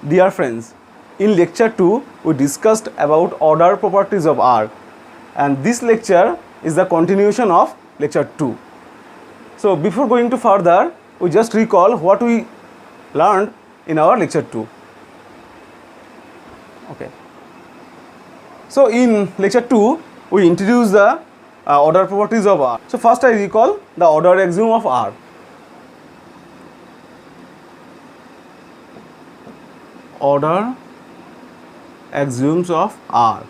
Dear friends, in lecture 2 we discussed about order properties of R, and this lecture is the continuation of lecture 2. So before going to further, we just recall what we learned in our lecture 2. Okay. So in lecture 2 we introduced the order properties of R. So first I recall the order axiom of R. Order axioms of R.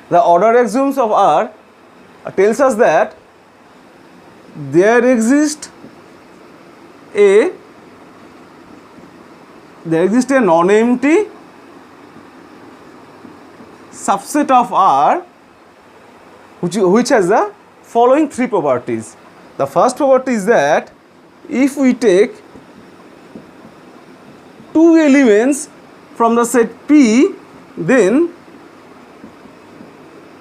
The order axioms of R tells us that there exists a non-empty subset of R which has the following three properties. The first property is that if we take two elements from the set P, then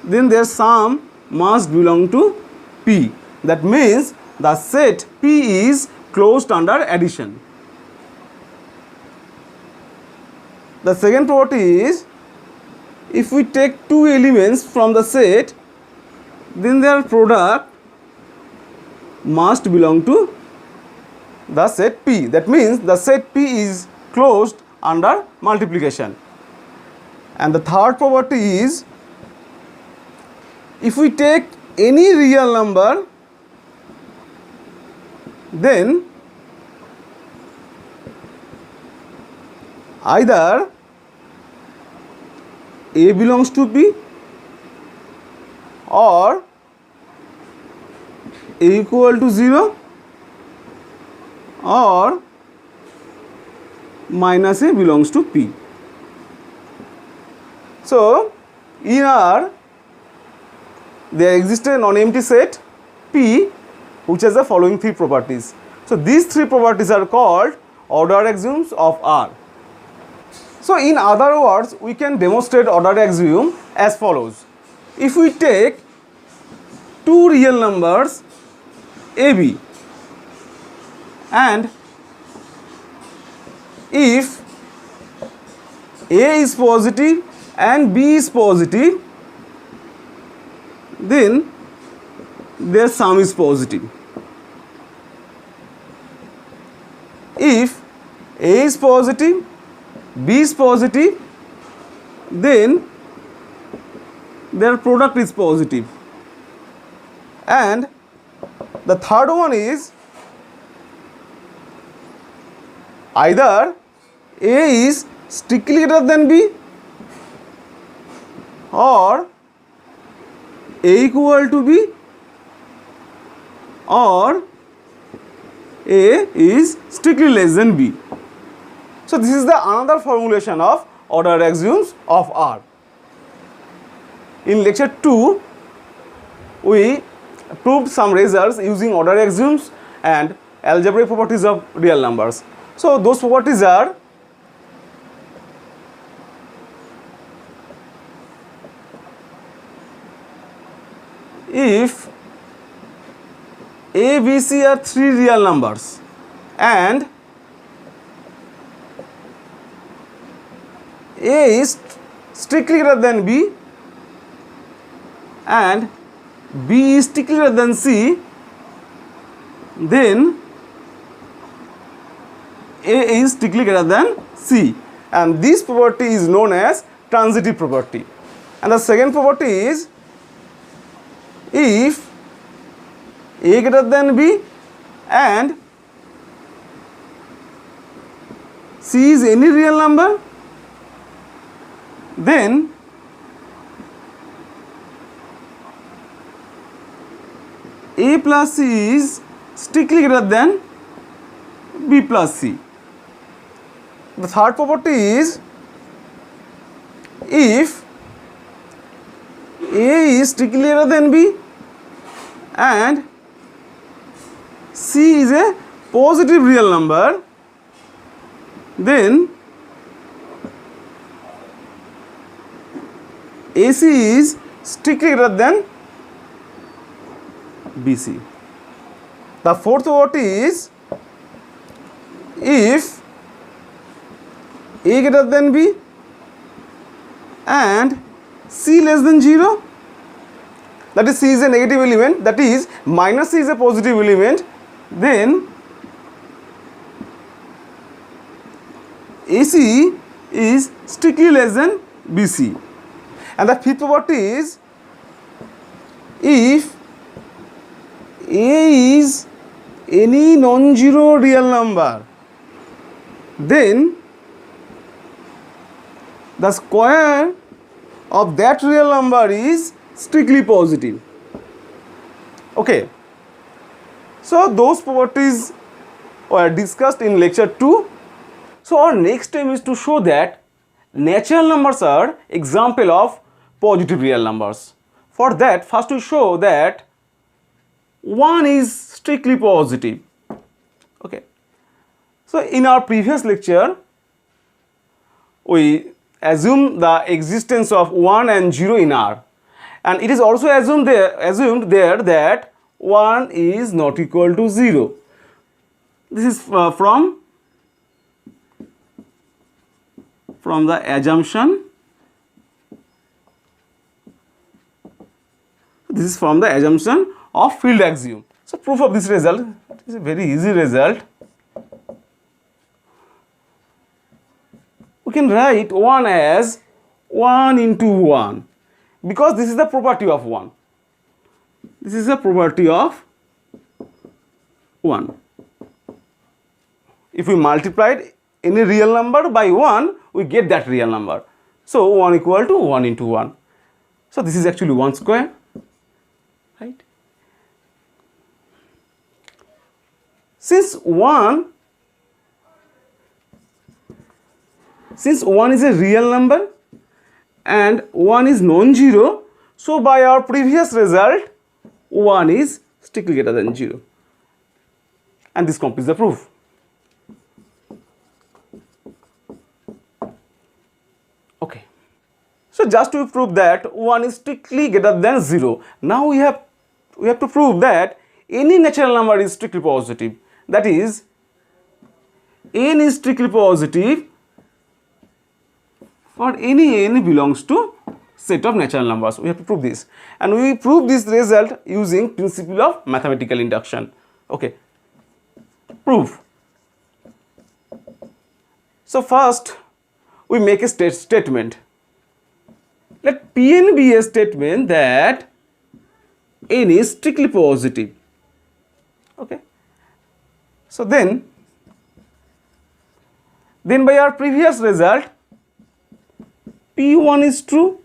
their sum must belong to P. That means the set P is closed under addition. The second property is if we take two elements from the set, then their product must belong to the set P. That means the set P is closed under multiplication. And the third property is if we take any real number, then either A belongs to P or A equal to 0 or minus A belongs to P. So in R there exists a non-empty set P which has the following three properties. So these three properties are called order axioms of R. So in other words, we can demonstrate order axiom as follows. If we take two real numbers AB and if A is positive and B is positive, then their sum is positive. If A is positive, B is positive, then their product is positive. And the third one is either A is strictly greater than B or A equal to B or A is strictly less than B. So this is the another formulation of order axioms of R. In lecture 2 we proved some results using order axioms and algebraic properties of real numbers. So those properties are if A, B, C are three real numbers and A is strictly greater than B and B is strictly greater than C, then A is strictly greater than C, and this property is known as transitive property. And the second property is if A greater than B and C is any real number, then A plus C is strictly greater than B plus C. The third property is if A is strictly greater than B and C is a positive real number, then AC is strictly greater than BC. The fourth property is if A greater than B and C less than 0. That is, C is a negative element, that is minus C is a positive element, then AC is strictly less than BC. And the fifth property is, if A is any non-zero real number, then the square of that real number is strictly positive. Okay. So those properties were discussed in lecture 2. So our next aim is to show that natural numbers are example of positive real numbers. For that, first we show that 1 is strictly positive. Okay. So in our previous lecture, we assumed the existence of 1 and 0 in R, and it is also assumed there that 1 is not equal to 0. This is from the assumption. This is from the assumption of field axiom. So proof of this result, it is a very easy result. We can write 1 as 1 into 1, because this is the property of 1. This is the property of 1. If we multiplied any real number by 1, we get that real number. So 1 equal to 1 into 1. So this is actually 1 square, right? Since 1 is a real number and 1 is non-zero, so by our previous result 1 is strictly greater than 0, and this completes the proof. Okay, so just to prove that 1 is strictly greater than 0, now we have to prove that any natural number is strictly positive. That is, n is strictly positive for any n belongs to set of natural numbers. We have to prove this, and we prove this result using principle of mathematical induction. Okay, proof. So first we make a statement. Let Pn be a statement that n is strictly positive. Okay, so then by our previous result, P1 is true.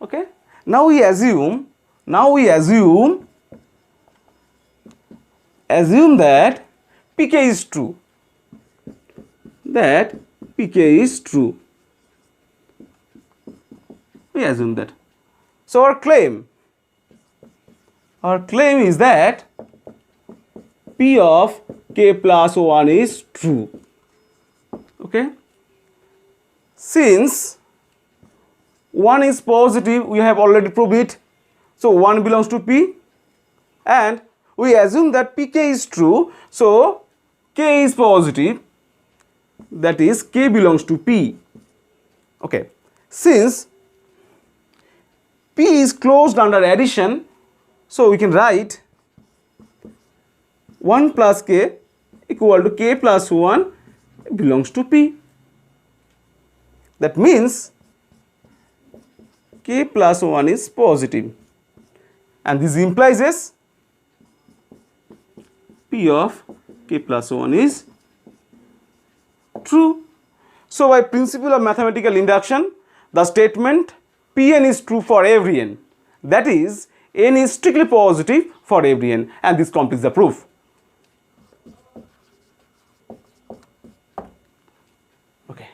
Okay, now we assume that Pk is true. That Pk is true. We assume that. So our claim is that P of k plus 1 is true. Okay, since 1 is positive, we have already proved it, so 1 belongs to P, and we assume that Pk is true, so k is positive, that is k belongs to P. Okay, since P is closed under addition, so we can write 1 plus k equal to k plus 1 belongs to P. That means k plus 1 is positive, and this implies as P of k plus 1 is true. So by principle of mathematical induction, the statement Pn is true for every n, that is, n is strictly positive for every n, and this completes the proof. Okay,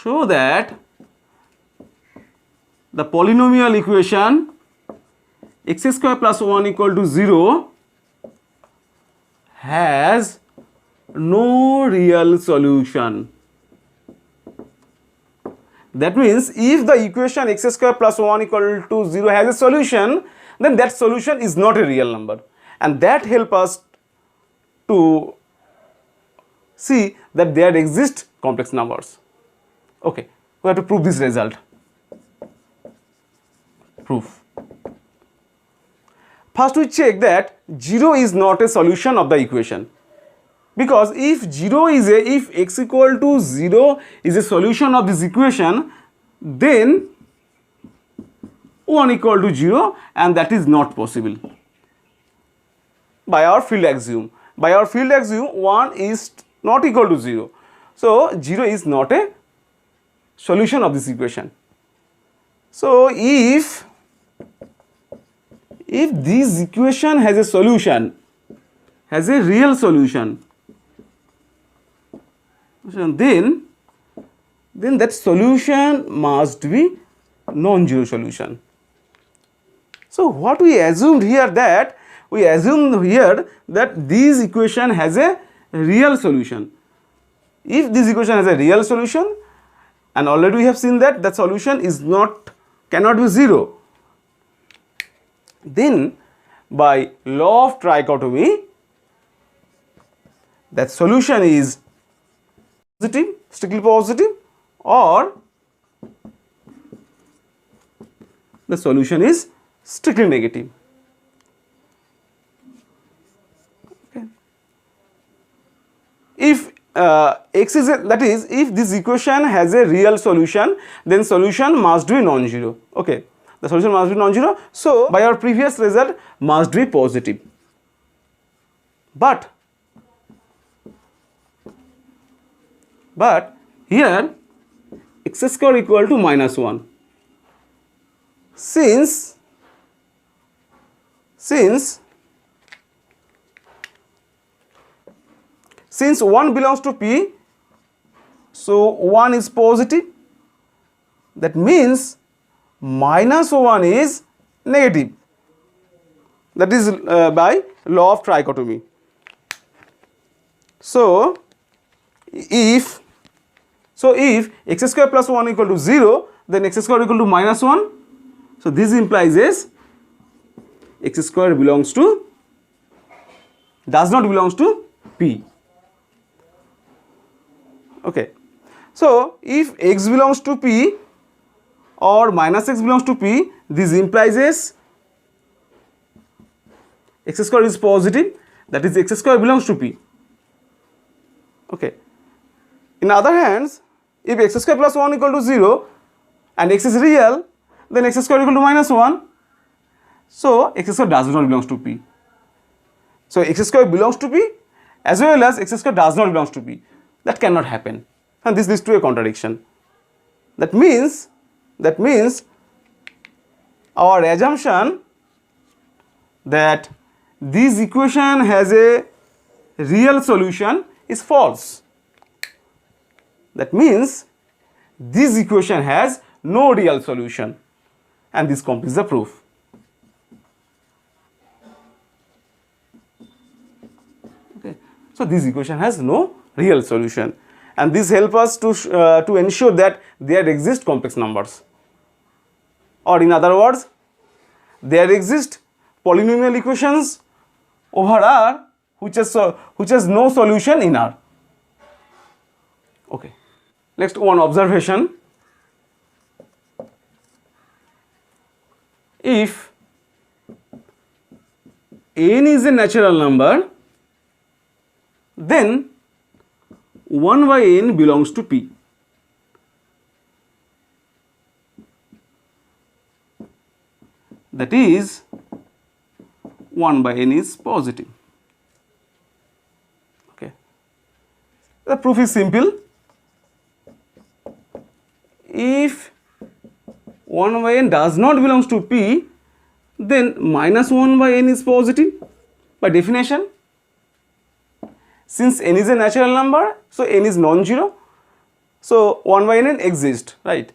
show that the polynomial equation x square plus 1 equal to 0 has no real solution. That means if the equation x square plus 1 equal to 0 has a solution, then that solution is not a real number, and that helps us to see that there exist complex numbers. Okay, we have to prove this result. Proof. First we check that 0 is not a solution of the equation, because if if x equal to 0 is a solution of this equation, then 1 equal to 0, and that is not possible by our field axiom. By our field axiom, 1 is not equal to 0. So 0 is not a solution of this equation. So if this equation has a solution, has a real solution, then that solution must be non-zero solution. So what we assumed here, that we assume here that this equation has a real solution. If this equation has a real solution, and already we have seen that the solution is cannot be 0, then by law of trichotomy, that solution is positive, strictly positive, or the solution is strictly negative. Okay. If x is that is, if this equation has a real solution, then solution must be non-zero. Okay, the solution must be non-zero. So by our previous result, must be positive. But here x square equal to -1. Since 1 belongs to P, so 1 is positive. That means -1 is negative. That is by law of trichotomy. So if x square plus 1 equal to 0, then x square equal to -1. So this implies is x square does not belongs to P. Okay. So if x belongs to P or -x belongs to P, this implies is x square is positive, that is x square belongs to P. Okay. In other hands, if x square plus 1 equal to 0 and x is real, then x square equal to -1. So x square does not belongs to P. So x square belongs to P as well as x square does not belongs to P. That cannot happen, and this leads to a contradiction. That means our assumption that this equation has a real solution is false. That means this equation has no real solution, and this completes the proof. Okay. So this equation has no real solution, and this helps us to ensure that there exist complex numbers, or in other words, there exist polynomial equations over R which has no solution in R. Okay. Next, one observation. If n is a natural number, then 1 by n belongs to P. That is 1 by n is positive. Okay. The proof is simple. If 1 by n does not belongs to P, then -1 by n is positive by definition. Since n is a natural number, so n is non-zero, so 1 by n exists, right?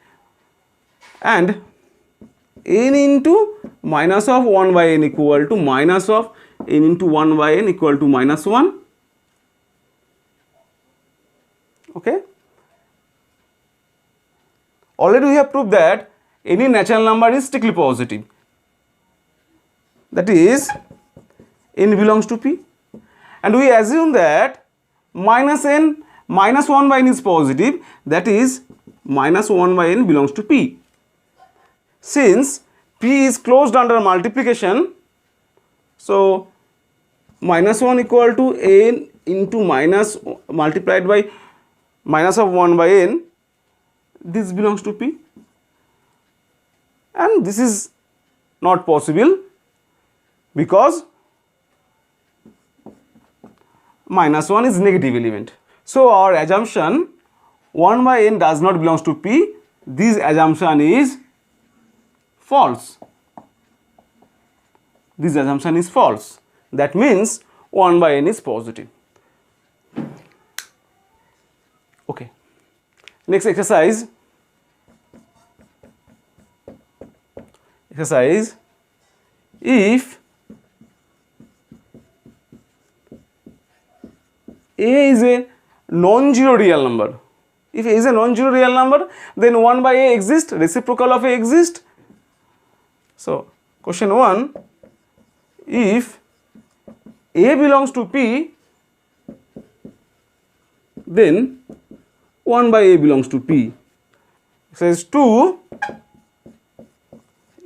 And n into minus of 1 by n equal to minus of n into 1 by n equal to -1. Okay. Already we have proved that any natural number is strictly positive. That is, n belongs to P, and we assume that minus n minus 1 by n is positive, that is minus 1 by n belongs to P. Since P is closed under multiplication, so minus 1 equal to n into minus multiplied by minus of 1 by n, this belongs to P, and this is not possible because minus 1 is negative element. So our assumption 1 by n does not belongs to P, this assumption is false. This assumption is false. That means 1 by n is positive. Okay. Next exercise. Exercise. If A is a non-zero real number, if A is a non-zero real number, then 1 by A exists, reciprocal of A exists. So, question 1, if A belongs to P, then 1 by A belongs to P. Exercise 2,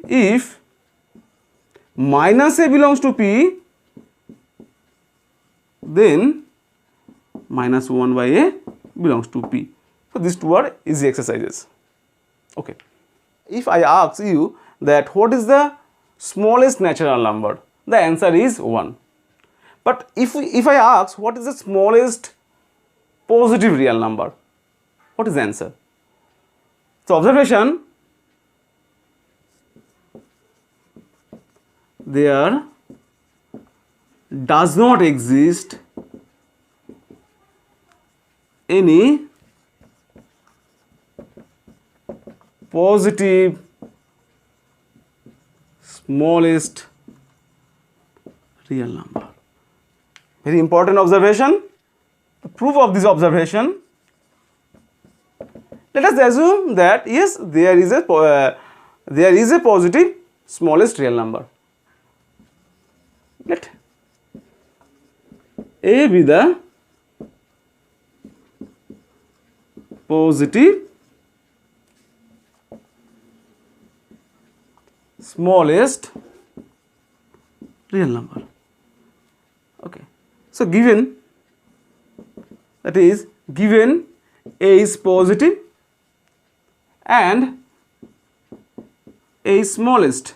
if minus A belongs to P, then minus 1 by A belongs to P. So these two are easy exercises. Okay. If I ask you that what is the smallest natural number, the answer is 1. But if I ask what is the smallest positive real number, what is the answer? So observation, there does not exist any positive smallest real number. Very important observation. Proof of this observation, let us assume that yes, there is a positive smallest real number. Let A be the positive smallest real number. Okay. So given, that is given A is positive and A is smallest.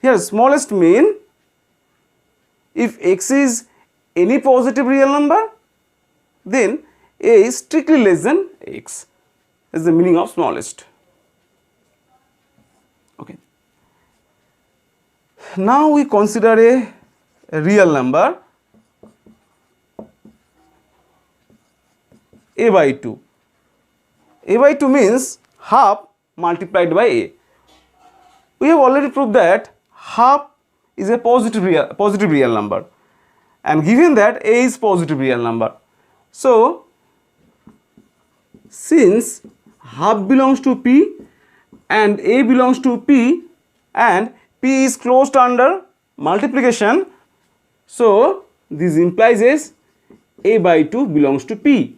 Here smallest mean if x is any positive real number, then A is strictly less than x. Is the meaning of smallest. Okay. Now we consider a real number A by 2. A by 2 means half multiplied by A. We have already proved that half is a positive real number, and given that A is positive real number, so since half belongs to P and A belongs to P and P is closed under multiplication, so this implies is A by 2 belongs to P,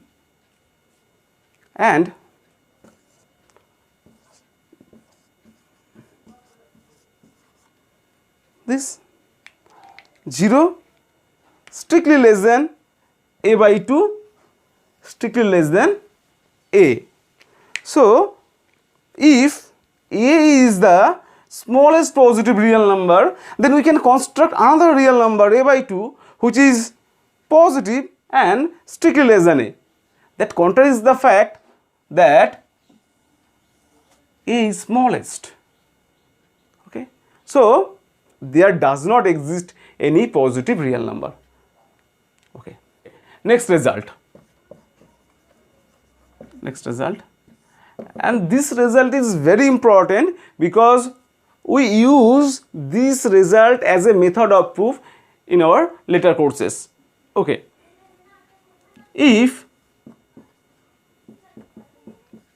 and this 0 strictly less than A by 2 strictly less than A. So if A is the smallest positive real number, then we can construct another real number A by 2 which is positive and strictly less than A. That contradicts the fact that A is smallest. Okay. So there does not exist any positive real number. Okay. Next result. Next result. And this result is very important because we use this result as a method of proof in our later courses. Okay. If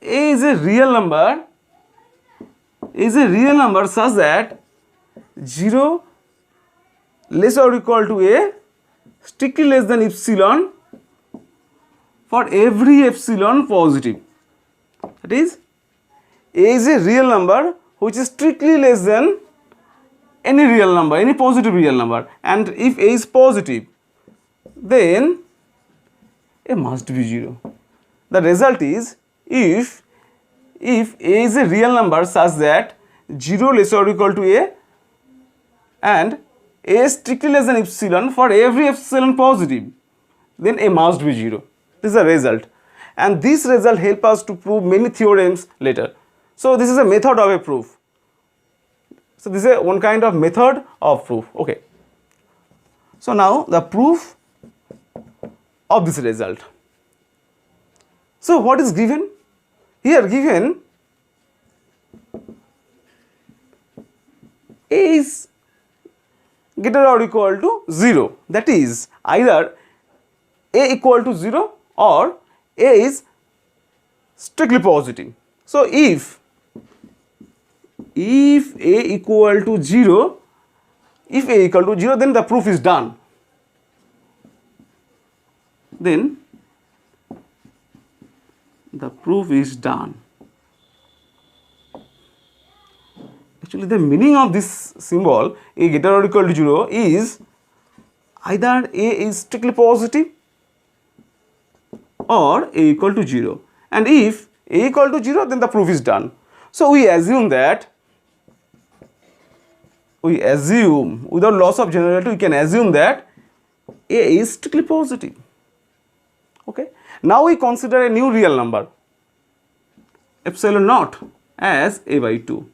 A is a real number, such that 0 less or equal to a strictly less than epsilon for every epsilon positive. That is, a is a real number which is strictly less than any real number, any positive real number, and if a is positive, then a must be 0. The result is, if a is a real number such that 0 less or equal to a and a is strictly less than epsilon for every epsilon positive, then a must be 0. This is a result, and this result help us to prove many theorems later. So this is a method of a proof. So this is a one kind of method of proof. Okay. So now the proof of this result. So what is given? Here given a is greater or equal to 0. That is, either a equal to 0 or a is strictly positive. So if a equal to 0, then the proof is done. Then the proof is done. Actually, the meaning of this symbol, a greater or equal to 0, is either a is strictly positive or a equal to 0. And if a equal to 0, then the proof is done. So we assume without loss of generality, we can assume that a is strictly positive. Okay. Now we consider a new real number, epsilon naught, as a by 2.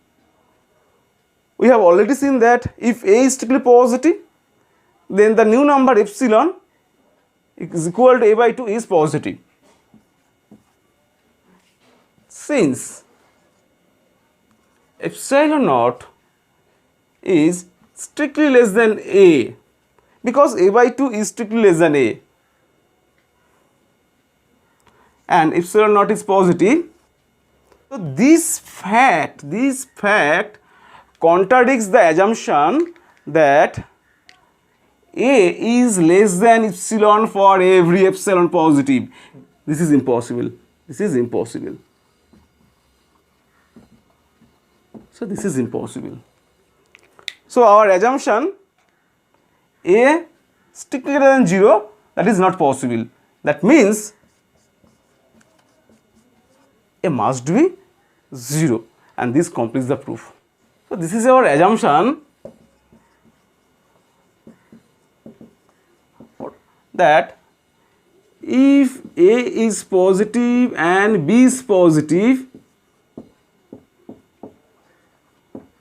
We have already seen that if a is strictly positive, then the new number epsilon is equal to a by 2 is positive. Since epsilon naught is strictly less than a, because a by 2 is strictly less than a, and epsilon naught is positive, so this fact contradicts the assumption that a is less than epsilon for every epsilon positive. This is impossible. This is impossible. So this is impossible. So our assumption a strictly greater than 0, that is not possible. That means a must be 0, and this completes the proof. So this is our assumption that if a is positive and b is positive,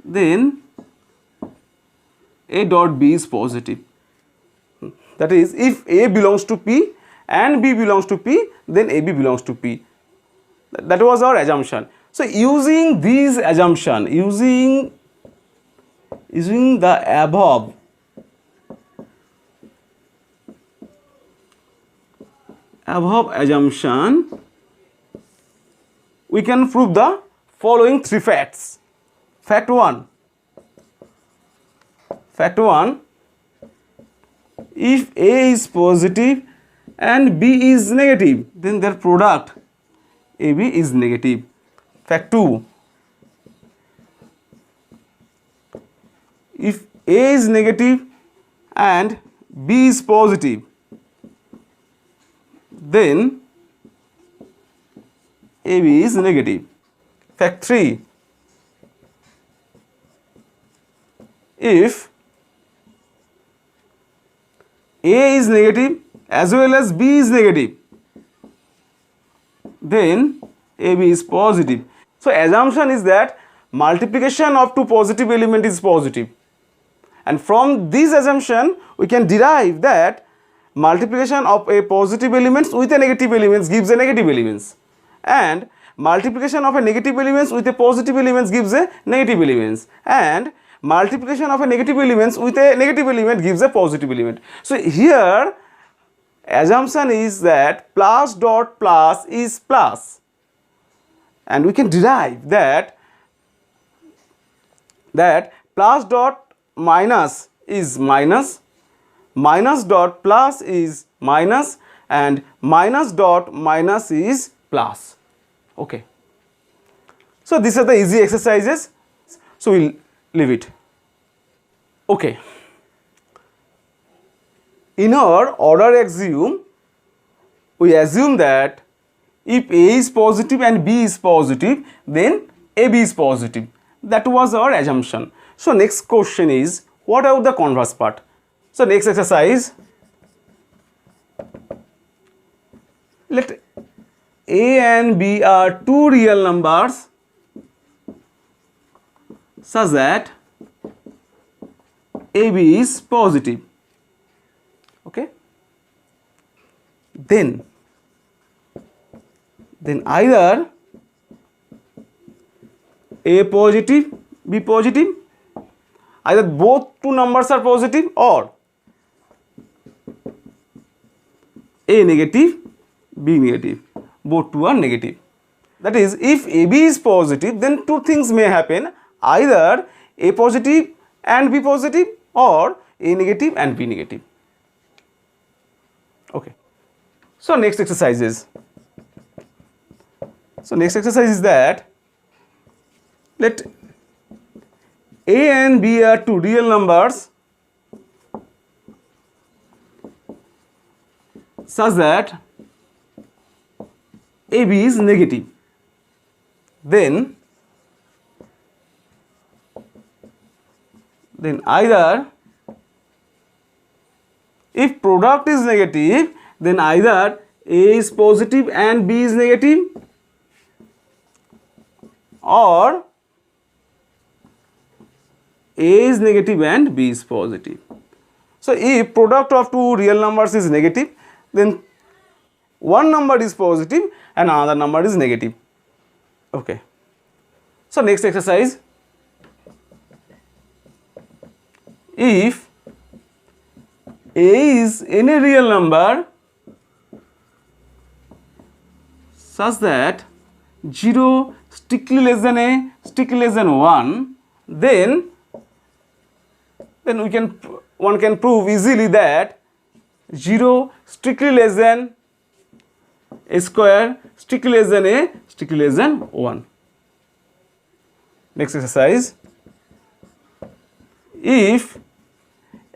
then a dot b is positive. That is, if a belongs to p and b belongs to p, then ab belongs to p. That was our assumption. So using these assumption, using the above assumption, we can prove the following three facts. Fact 1, if a is positive and b is negative, then their product ab is negative. Fact 2, if a is negative and b is positive, then ab is negative. Fact 3, if a is negative as well as b is negative, then ab is positive. So assumption is that multiplication of two positive elements is positive, and from this assumption we can derive that multiplication of a positive elements with a negative elements gives a negative elements, and multiplication of a negative elements with a positive elements gives a negative elements, and multiplication of a negative elements with a negative element gives a positive element. So here assumption is that plus dot plus is plus, and we can derive that plus dot minus is minus, minus dot plus is minus, and minus dot minus is plus. Okay. So these are the easy exercises. So we'll leave it. Okay. In our order axiom, we assume that if A is positive and B is positive, then AB is positive. That was our assumption. So next question is, what about the converse part? So next exercise, let A and B are two real numbers such that AB is positive. Okay. Then either A positive, B positive, either both two numbers are positive, or A negative, B negative, both two are negative. That is, if AB is positive, then two things may happen, either A positive and B positive, or A negative and B negative. Okay. So next exercise is, that let A and B are two real numbers such that AB is negative. Then either, if product is negative, then either A is positive and B is negative, or A is negative and B is positive. So if product of two real numbers is negative, then one number is positive and another number is negative. Okay. So next exercise, if A is any real number such that 0 strictly less than A, strictly less than 1, then one can prove easily that 0 strictly less than A square, strictly less than A, strictly less than 1. Next exercise, if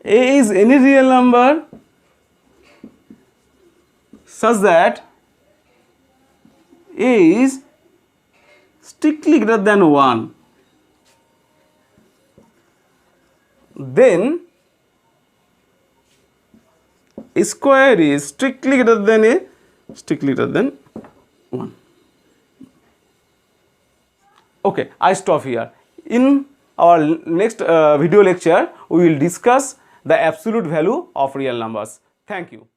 A is any real number such that A is strictly greater than 1, then A square is strictly greater than A, strictly greater than 1. Okay, I stop here. In our next video lecture, we will discuss the absolute value of real numbers. Thank you.